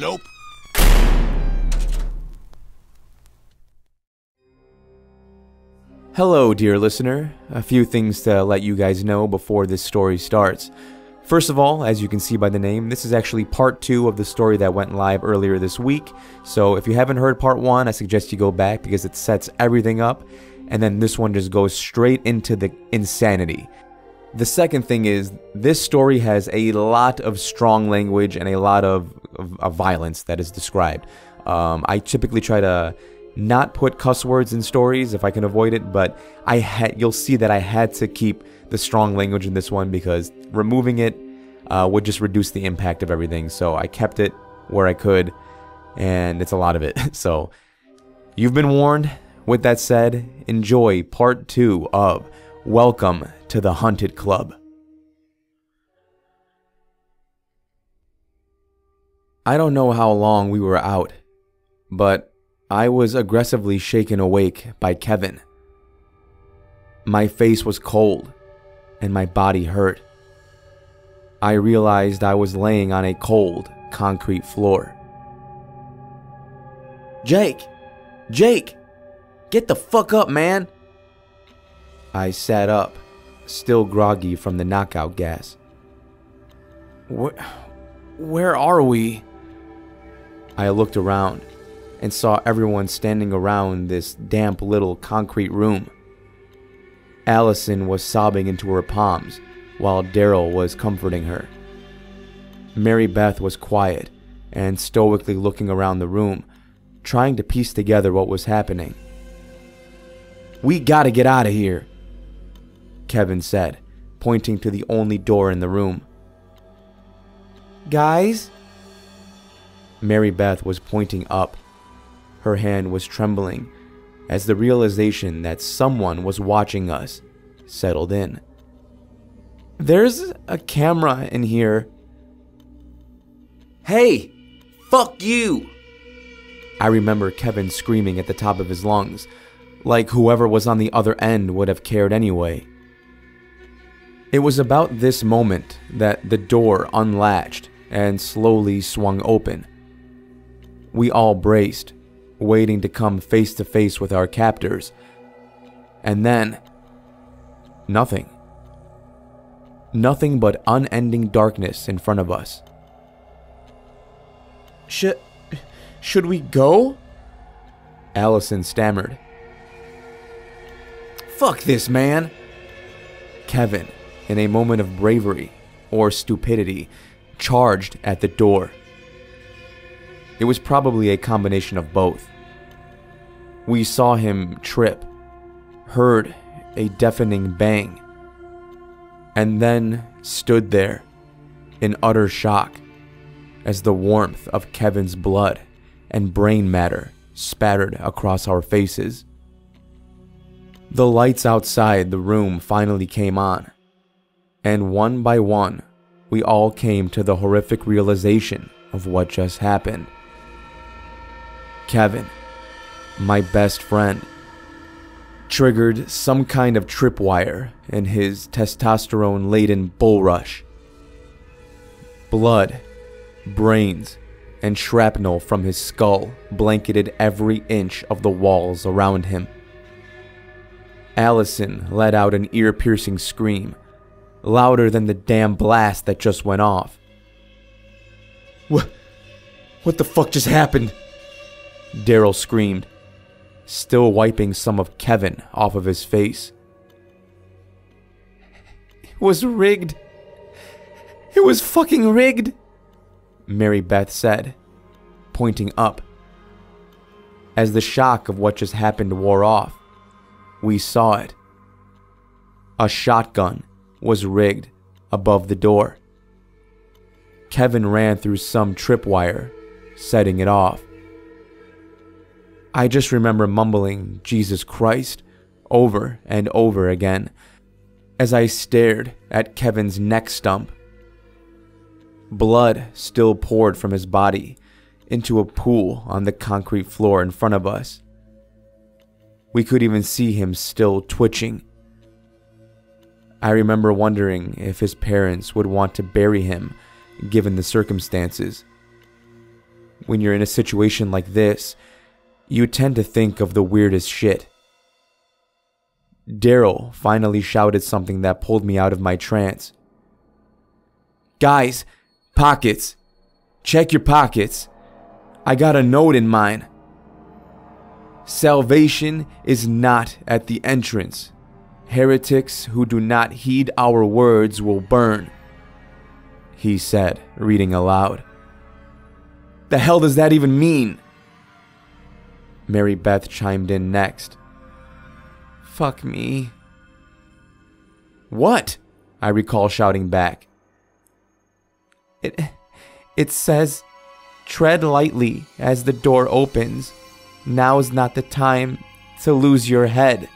Nope. Hello, dear listener. A few things to let you guys know before this story starts. First of all, as you can see by the name, this is actually part 2 of the story that went live earlier this week. So if you haven't heard part 1, I suggest you go back because it sets everything up. And then this one just goes straight into the insanity. The second thing is, this story has a lot of strong language and a lot of violence that is described. I typically try to not put cuss words in stories if I can avoid it, but you'll see that I had to keep the strong language in this one because removing it would just reduce the impact of everything. So I kept it where I could, and it's a lot of it. So you've been warned. With that said, enjoy part 2 of Welcome to the Haunted Club. I don't know how long we were out, but I was aggressively shaken awake by Kevin. My face was cold, and my body hurt. I realized I was laying on a cold, concrete floor. Jake! Jake! Get the fuck up, man! I sat up, still groggy from the knockout gas. Where are we? I looked around and saw everyone standing around this damp little concrete room. Allison was sobbing into her palms while Daryl was comforting her. Mary Beth was quiet and stoically looking around the room, trying to piece together what was happening. We gotta get out of here, Kevin said, pointing to the only door in the room. Guys? Mary Beth was pointing up. Her hand was trembling as the realization that someone was watching us settled in. There's a camera in here. Hey, fuck you! I remember Kevin screaming at the top of his lungs, like whoever was on the other end would have cared anyway. It was about this moment that the door unlatched and slowly swung open. We all braced, waiting to come face to face with our captors. And then, nothing. Nothing but unending darkness in front of us. Should we go? Allison stammered. Fuck this, man! Kevin, in a moment of bravery or stupidity, charged at the door. It was probably a combination of both. We saw him trip, heard a deafening bang, and then stood there in utter shock as the warmth of Kevin's blood and brain matter spattered across our faces. The lights outside the room finally came on, and one by one, we all came to the horrific realization of what just happened. Kevin, my best friend, triggered some kind of tripwire in his testosterone-laden bull rush. Blood, brains, and shrapnel from his skull blanketed every inch of the walls around him. Allison let out an ear-piercing scream, louder than the damn blast that just went off. What the fuck just happened? Daryl screamed, still wiping some of Kevin off of his face. It was rigged. It was fucking rigged, Mary Beth said, pointing up. As the shock of what just happened wore off, we saw it. A shotgun was rigged above the door. Kevin ran through some tripwire, setting it off. I just remember mumbling Jesus Christ over and over again as I stared at Kevin's neck stump. Blood still poured from his body into a pool on the concrete floor in front of us. We could even see him still twitching. I remember wondering if his parents would want to bury him given the circumstances. when you're in a situation like this, you tend to think of the weirdest shit. Daryl finally shouted something that pulled me out of my trance. "Guys, pockets. Check your pockets. I got a note in mine. Salvation is not at the entrance. Heretics who do not heed our words will burn," he said, reading aloud. "The hell does that even mean?" Mary Beth chimed in next. "Fuck me." "What?" I recall shouting back. It says, "Tread lightly as the door opens. Now's not the time to lose your head."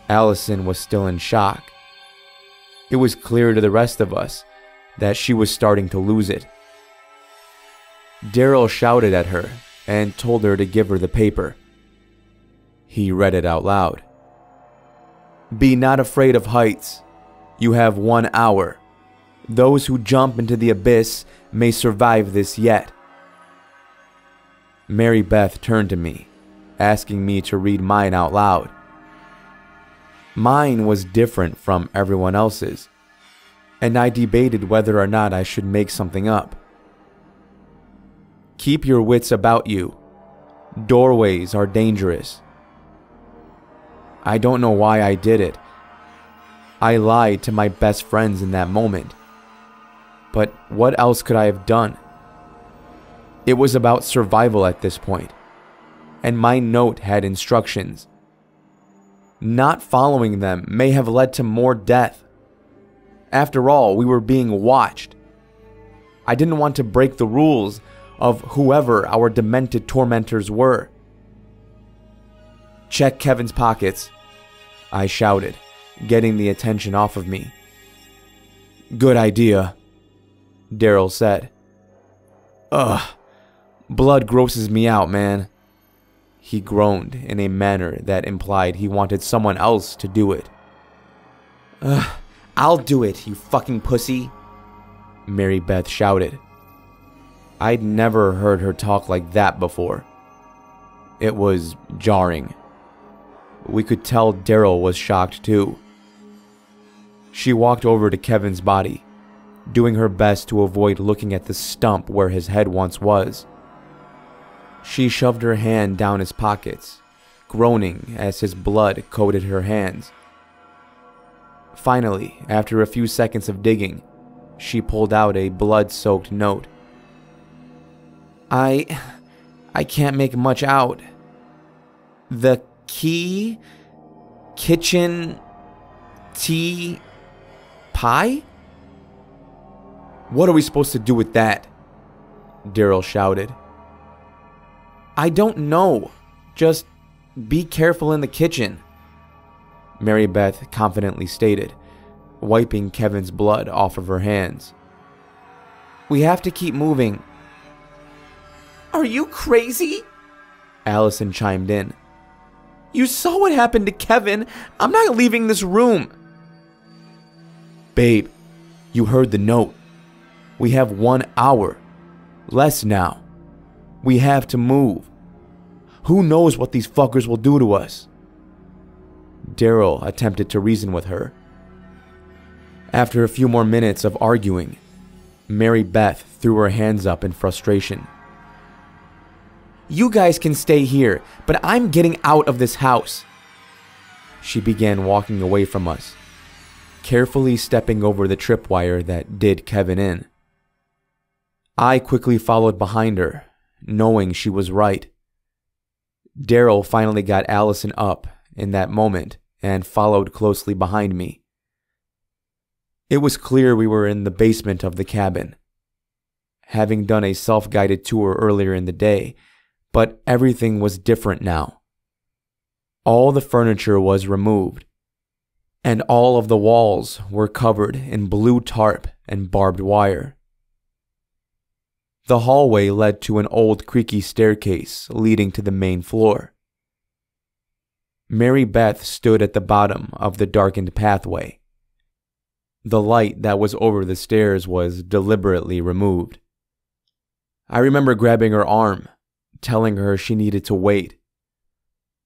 Allison was still in shock. It was clear to the rest of us that she was starting to lose it. Daryl shouted at her and told her to give her the paper. He read it out loud. "Be not afraid of heights. You have 1 hour. Those who jump into the abyss may survive this yet." Mary Beth turned to me, asking me to read mine out loud. Mine was different from everyone else's, and I debated whether or not I should make something up. "Keep your wits about you. Doorways are dangerous." I don't know why I did it. I lied to my best friends in that moment. But what else could I have done? It was about survival at this point, and my note had instructions. Not following them may have led to more death. After all, we were being watched. I didn't want to break the rules of whoever our demented tormentors were. "Check Kevin's pockets," I shouted, getting the attention off of me. "Good idea," Daryl said. "Ugh, blood grosses me out, man." He groaned in a manner that implied he wanted someone else to do it. "Ugh, I'll do it, you fucking pussy," Mary Beth shouted. I'd never heard her talk like that before. It was jarring. We could tell Daryl was shocked too. She walked over to Kevin's body, doing her best to avoid looking at the stump where his head once was. She shoved her hand down his pockets, groaning as his blood coated her hands. Finally, after a few seconds of digging, she pulled out a blood-soaked note. I can't make much out. The key, kitchen, tea, pie? What are we supposed to do with that?" Daryl shouted. "I don't know. Just be careful in the kitchen," Mary Beth confidently stated, wiping Kevin's blood off of her hands. "We have to keep moving." "Are you crazy?" Allison chimed in. "You saw what happened to Kevin. I'm not leaving this room." "Babe, you heard the note. We have 1 hour. Less now. We have to move. Who knows what these fuckers will do to us?" Daryl attempted to reason with her. After a few more minutes of arguing, Mary Beth threw her hands up in frustration. "You guys can stay here, but I'm getting out of this house." She began walking away from us, carefully stepping over the tripwire that did Kevin in. I quickly followed behind her, knowing she was right. Daryl finally got Allison up in that moment and followed closely behind me. It was clear we were in the basement of the cabin, having done a self-guided tour earlier in the day, but everything was different now. All the furniture was removed, and all of the walls were covered in blue tarp and barbed wire. The hallway led to an old creaky staircase leading to the main floor. Mary Beth stood at the bottom of the darkened pathway. The light that was over the stairs was deliberately removed. I remember grabbing her arm, telling her she needed to wait.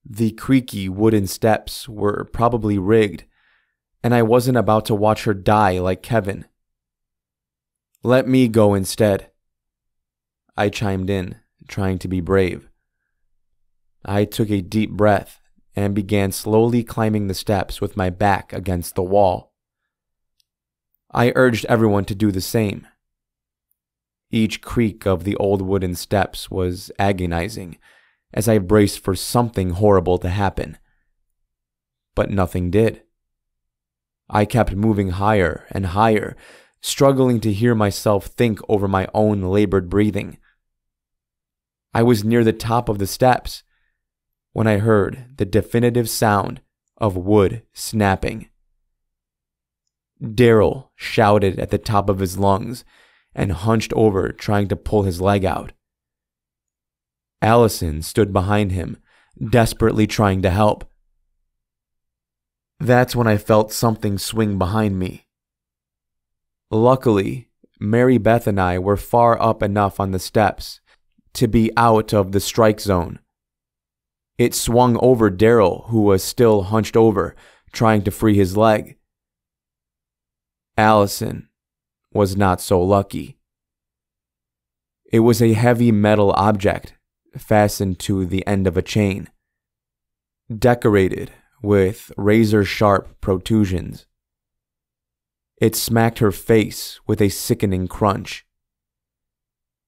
The creaky wooden steps were probably rigged, and I wasn't about to watch her die like Kevin. "Let me go instead," I chimed in, trying to be brave. I took a deep breath and began slowly climbing the steps with my back against the wall. I urged everyone to do the same. Each creak of the old wooden steps was agonizing as I braced for something horrible to happen. But nothing did. I kept moving higher and higher, struggling to hear myself think over my own labored breathing. I was near the top of the steps when I heard the definitive sound of wood snapping. Daryl shouted at the top of his lungs and hunched over trying to pull his leg out. Allison stood behind him, desperately trying to help. That's when I felt something swing behind me. Luckily, Mary Beth and I were far up enough on the steps to be out of the strike zone. It swung over Daryl, who was still hunched over, trying to free his leg. Allison was not so lucky. It was a heavy metal object fastened to the end of a chain, decorated with razor-sharp protrusions. It smacked her face with a sickening crunch.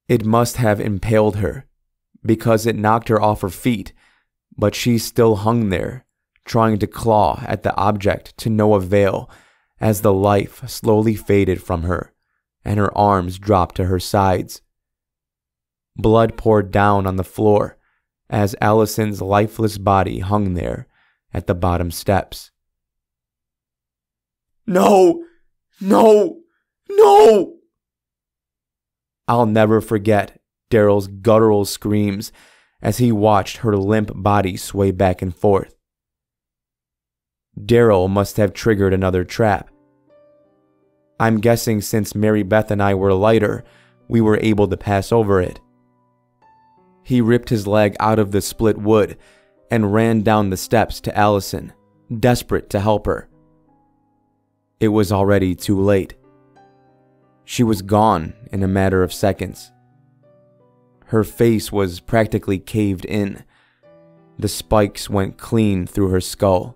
It must have impaled her, because it knocked her off her feet, but she still hung there, trying to claw at the object to no avail as the life slowly faded from her and her arms dropped to her sides. Blood poured down on the floor as Allison's lifeless body hung there at the bottom steps. "No! No! No!" I'll never forget Daryl's guttural screams as he watched her limp body sway back and forth. Daryl must have triggered another trap. I'm guessing since Mary Beth and I were lighter, we were able to pass over it. He ripped his leg out of the split wood and ran down the steps to Allison, desperate to help her. It was already too late. She was gone in a matter of seconds. Her face was practically caved in. The spikes went clean through her skull.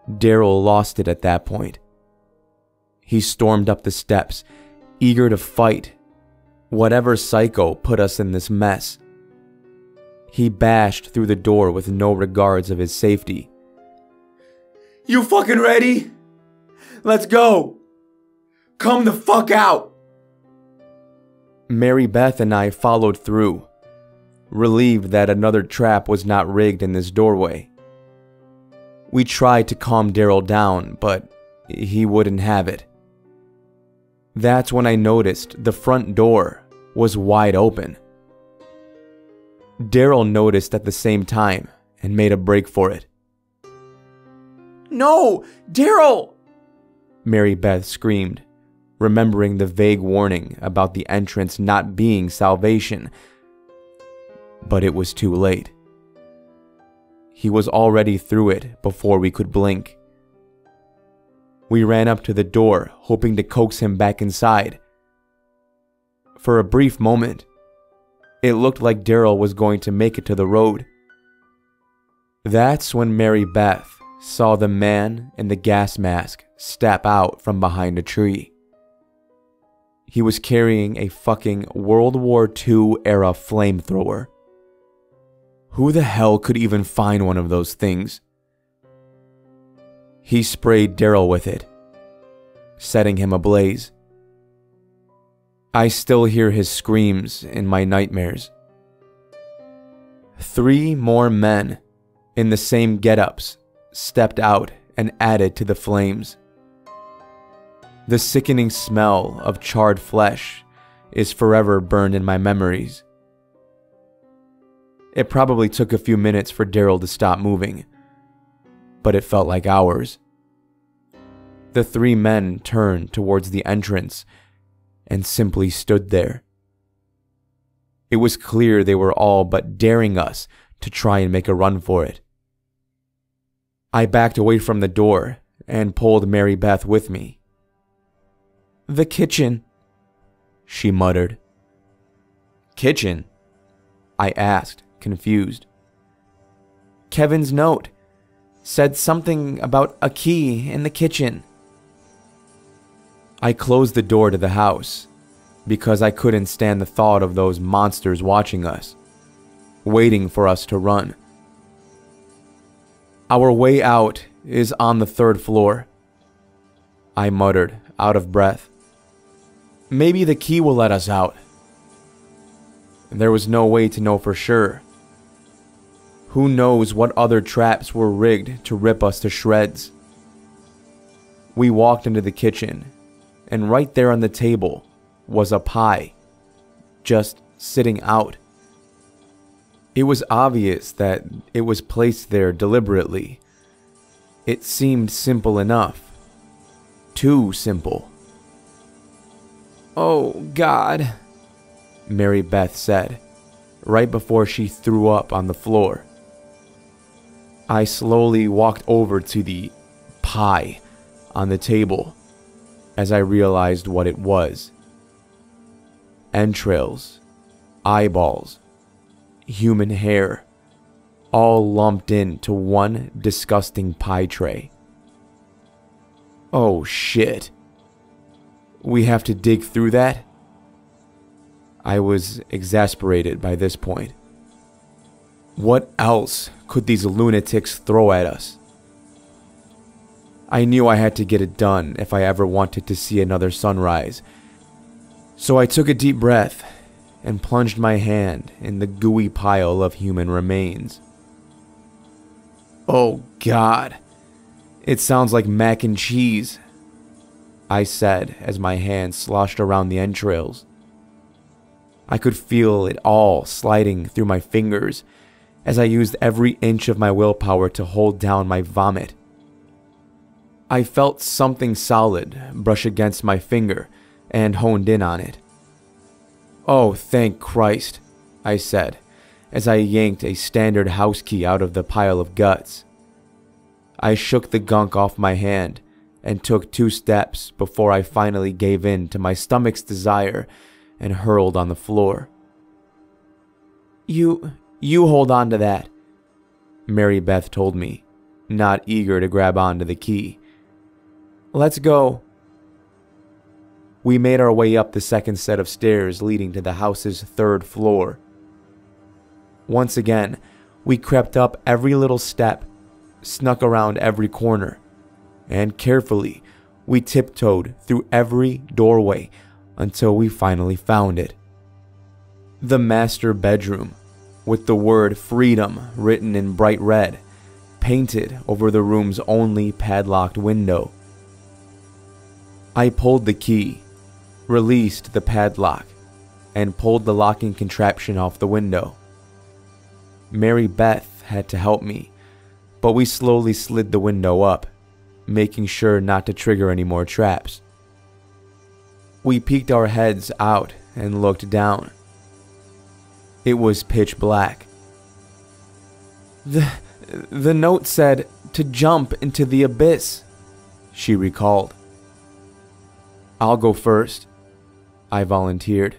Daryl lost it at that point. He stormed up the steps, eager to fight whatever psycho put us in this mess. He bashed through the door with no regards of his safety. "You fucking ready? Let's go! Come the fuck out!" Mary Beth and I followed through, relieved that another trap was not rigged in this doorway. We tried to calm Daryl down, but he wouldn't have it. That's when I noticed the front door was wide open. Daryl noticed at the same time and made a break for it. "No! Daryl!" Mary Beth screamed, remembering the vague warning about the entrance not being salvation. But it was too late. He was already through it before we could blink. We ran up to the door, hoping to coax him back inside. For a brief moment, it looked like Daryl was going to make it to the road. That's when Mary Beth saw the man in the gas mask step out from behind a tree. He was carrying a fucking World War II era flamethrower. Who the hell could even find one of those things? He sprayed Daryl with it, setting him ablaze. I still hear his screams in my nightmares. 3 more men in the same get-ups stepped out and added to the flames. The sickening smell of charred flesh is forever burned in my memories. It probably took a few minutes for Daryl to stop moving, but it felt like hours. The 3 men turned towards the entrance and simply stood there, It was clear they were all but daring us to try and make a run for it. I backed away from the door and pulled Mary Beth with me. "The kitchen," she muttered. "Kitchen?" I asked, confused. "Kevin's note said something about a key in the kitchen." I closed the door to the house because I couldn't stand the thought of those monsters watching us, waiting for us to run. "Our way out is on the 3rd floor," I muttered, out of breath. "Maybe the key will let us out." There was no way to know for sure. Who knows what other traps were rigged to rip us to shreds? We walked into the kitchen, and right there on the table was a pie, just sitting out. It was obvious that it was placed there deliberately. It seemed simple enough. Too simple. "Oh, God," Mary Beth said, right before she threw up on the floor. I slowly walked over to the pie on the table as I realized what it was. Entrails, eyeballs, human hair, all lumped into one disgusting pie tray. Oh shit. We have to dig through that? I was exasperated by this point. What else could these lunatics throw at us? I knew I had to get it done if I ever wanted to see another sunrise, so I took a deep breath and plunged my hand in the gooey pile of human remains. "Oh God, it sounds like mac and cheese," I said as my hand sloshed around the entrails. I could feel it all sliding through my fingers as I used every inch of my willpower to hold down my vomit. I felt something solid brush against my finger and honed in on it. "Oh, thank Christ," I said as I yanked a standard house key out of the pile of guts. I shook the gunk off my hand and took 2 steps before I finally gave in to my stomach's desire and hurled on the floor. You hold on to that," Mary Beth told me, not eager to grab onto the key. "Let's go." We made our way up the 2nd set of stairs leading to the house's 3rd floor. Once again, we crept up every little step, snuck around every corner, and carefully, we tiptoed through every doorway until we finally found it. The master bedroom, with the word freedom written in bright red, painted over the room's only padlocked window. I pulled the key, released the padlock, and pulled the locking contraption off the window. Mary Beth had to help me, but we slowly slid the window up, making sure not to trigger any more traps. We peeked our heads out and looked down. It was pitch black. The note said to jump into the abyss," she recalled. "I'll go first," I volunteered.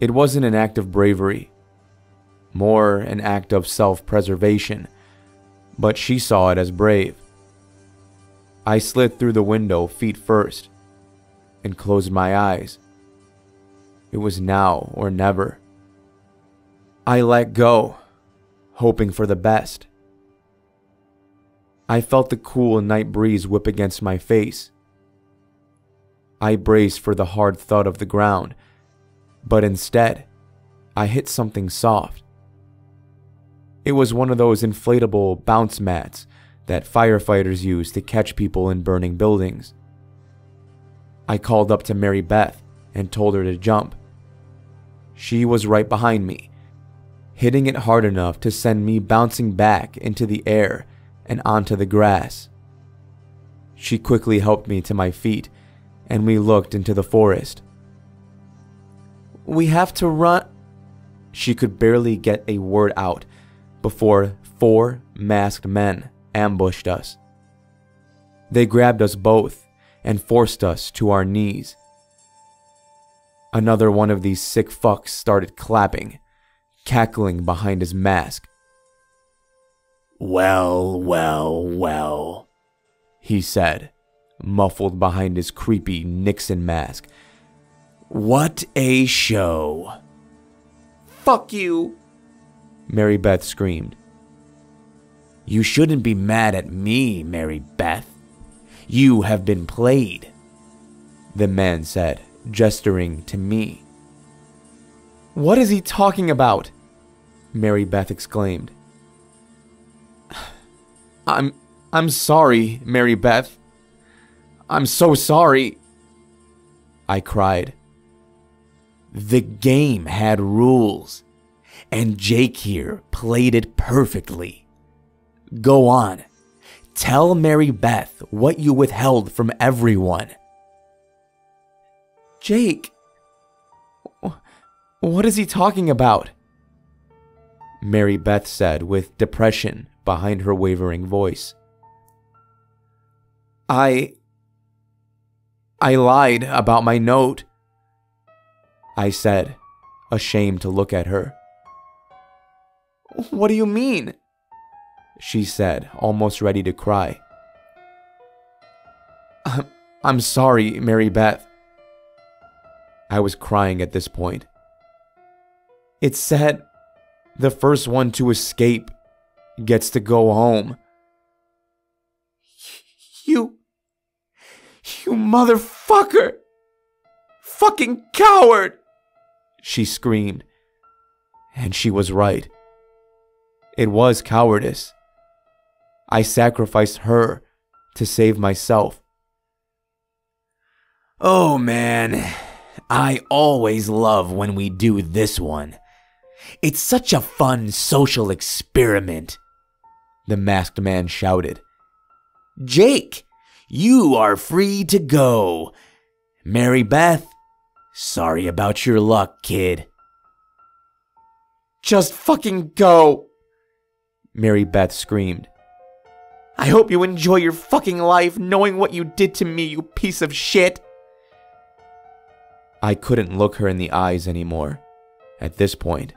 It wasn't an act of bravery, more an act of self-preservation, but she saw it as brave. I slid through the window feet first and closed my eyes. It was now or never. I let go, hoping for the best. I felt the cool night breeze whip against my face. I braced for the hard thud of the ground, but instead, I hit something soft. It was one of those inflatable bounce mats that firefighters use to catch people in burning buildings. I called up to Mary Beth and told her to jump. She was right behind me, hitting it hard enough to send me bouncing back into the air and onto the grass. She quickly helped me to my feet, and we looked into the forest. "We have to run," She could barely get a word out before 4 masked men ambushed us. They grabbed us both and forced us to our knees. Another one of these sick fucks started clapping, cackling behind his mask. "Well, well, well," he said, muffled behind his creepy Nixon mask. "What a show." "Fuck you," Mary Beth screamed. "You shouldn't be mad at me, Mary Beth. You have been played," the man said, gesturing to me. "What is he talking about?" Mary Beth exclaimed. I'm sorry, Mary Beth. I'm so sorry," I cried. "The game had rules, and Jake here played it perfectly. Go on, tell Mary Beth what you withheld from everyone." "Jake? What is he talking about?" Mary Beth said with depression behind her wavering voice. I lied about my note," I said, ashamed to look at her. "What do you mean?" she said, almost ready to cry. I'm sorry, Mary Beth." I was crying at this point. "It said the first one to escape gets to go home." You motherfucker! Fucking coward!" she screamed. And she was right. It was cowardice. I sacrificed her to save myself. "Oh man, I always love when we do this one. It's such a fun social experiment," the masked man shouted. "Jake, you are free to go. Mary Beth, sorry about your luck, kid." "Just fucking go," Mary Beth screamed. "I hope you enjoy your fucking life knowing what you did to me, you piece of shit." I couldn't look her in the eyes anymore at this point.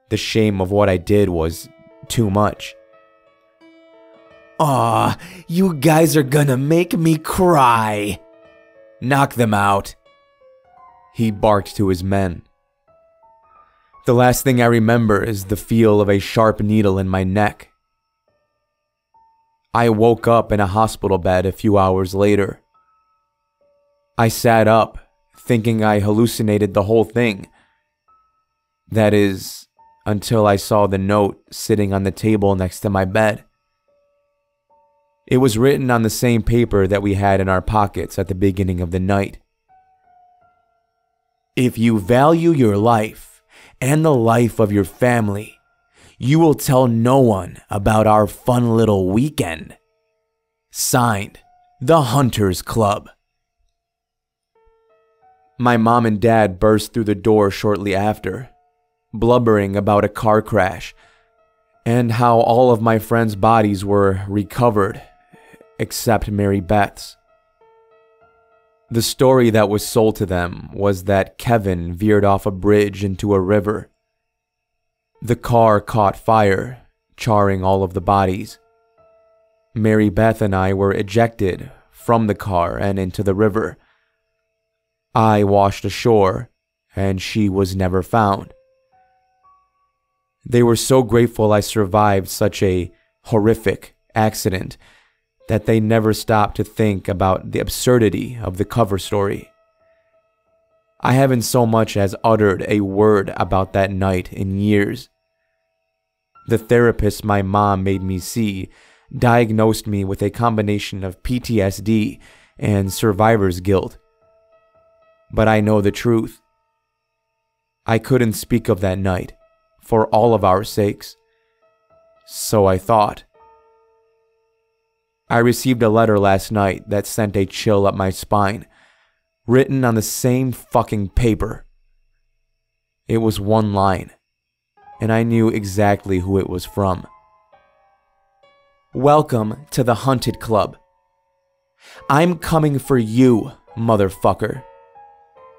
The shame of what I did was too much. "Aw, you guys are gonna make me cry. Knock them out," he barked to his men. The last thing I remember is the feel of a sharp needle in my neck. I woke up in a hospital bed a few hours later. I sat up, thinking I hallucinated the whole thing. That is, until I saw the note sitting on the table next to my bed. It was written on the same paper that we had in our pockets at the beginning of the night. "If you value your life and the life of your family, you will tell no one about our fun little weekend. Signed, the Hunters Club." My mom and dad burst through the door shortly after, blubbering about a car crash and how all of my friends' bodies were recovered, except Mary Beth's. The story that was sold to them was that Kevin veered off a bridge into a river. The car caught fire, charring all of the bodies. Mary Beth and I were ejected from the car and into the river. I washed ashore, and she was never found. They were so grateful I survived such a horrific accident that they never stopped to think about the absurdity of the cover story. I haven't so much as uttered a word about that night in years. The therapist my mom made me see diagnosed me with a combination of PTSD and survivor's guilt. But I know the truth. I couldn't speak of that night, for all of our sakes. So I thought. I received a letter last night that sent a chill up my spine, written on the same fucking paper. It was one line, and I knew exactly who it was from. Welcome to the Hunted Club. I'm coming for you, motherfucker.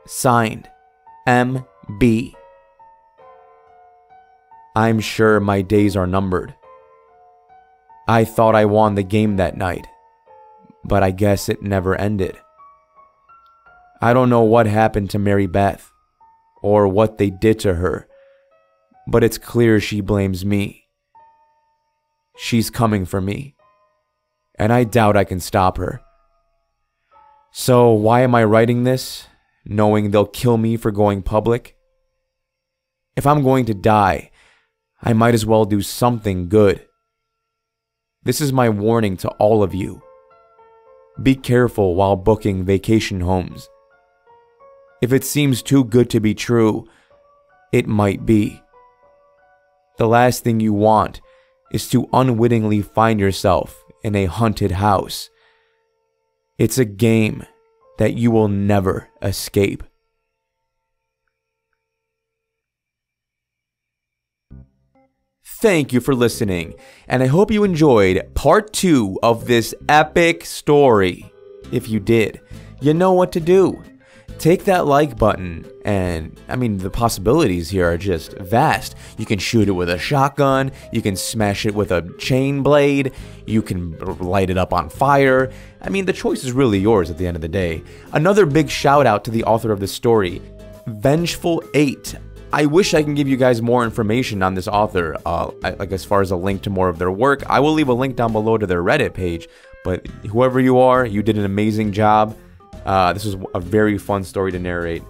Signed, M.B. I'm sure my days are numbered. I thought I won the game that night, but I guess it never ended. I don't know what happened to Mary Beth, or what they did to her, but it's clear she blames me. She's coming for me, and I doubt I can stop her. So why am I writing this, knowing they'll kill me for going public? If I'm going to die, I might as well do something good. This is my warning to all of you. Be careful while booking vacation homes. If it seems too good to be true, it might be. The last thing you want is to unwittingly find yourself in a haunted house. It's a game that you will never escape. Thank you for listening, and I hope you enjoyed part 2 of this epic story. If you did, you know what to do. Take that like button, and the possibilities here are just vast. You can shoot it with a shotgun, you can smash it with a chain blade, you can light it up on fire. The choice is really yours at the end of the day. Another big shout out to the author of this story, Vengefuleight. I wish I can give you guys more information on this author, as far as a link to more of their work. I will leave a link down below to their Reddit page, but whoever you are, you did an amazing job. This was a very fun story to narrate,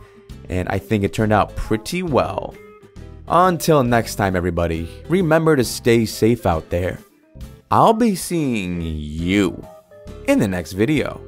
and I think it turned out pretty well. Until next time, everybody, remember to stay safe out there. I'll be seeing you in the next video.